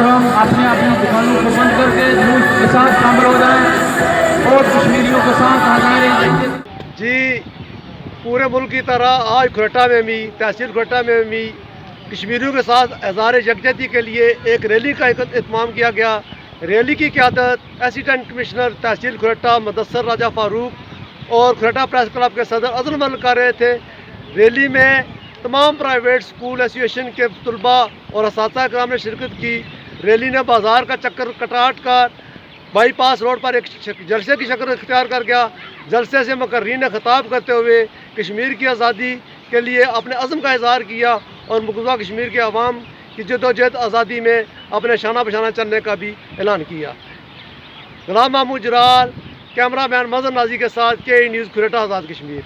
मोहतरम अपनी अपनी दुकानों को बंद करके मुल्क के साथ शामिल हो जाएं और कश्मीरियों के साथ हज़ारे जी। पूरे मुल्क की तरह आज खुरटा में भी, तहसील खुरटा में भी कश्मीरियों के साथ हज़ारे यकजहती के लिए एक रैली का एहतमाम किया गया। रैली की क़यादत असिस्टेंट कमिश्नर तहसील खुरटा मुदस्सर राजा फ़ारूक और खुरटा प्रेस क्लब के सदर अज़म मलिक कर रहे थे। रैली में तमाम प्राइवेट स्कूल एसोसिएशन के तलबा और असातिज़ा कराम ने शिरकत की। रैली ने बाज़ार का चक्कर कटाट कर बाईपास रोड पर एक जलसे की शक्ल इख्तियार कर गया। जलसे से मुकर्रीन ने खिताब करते हुए कश्मीर की आज़ादी के लिए अपने अज़म का इज़हार किया और मकबूजा कश्मीर के अवाम की जदोजहद आज़ादी में अपने शाना बशाना चलने का भी ऐलान किया। गुलाम महमूद जलाल, कैमरामैन मज़हर नाजी के साथ के न्यूज़ खुरटा आज़ाद कश्मीर।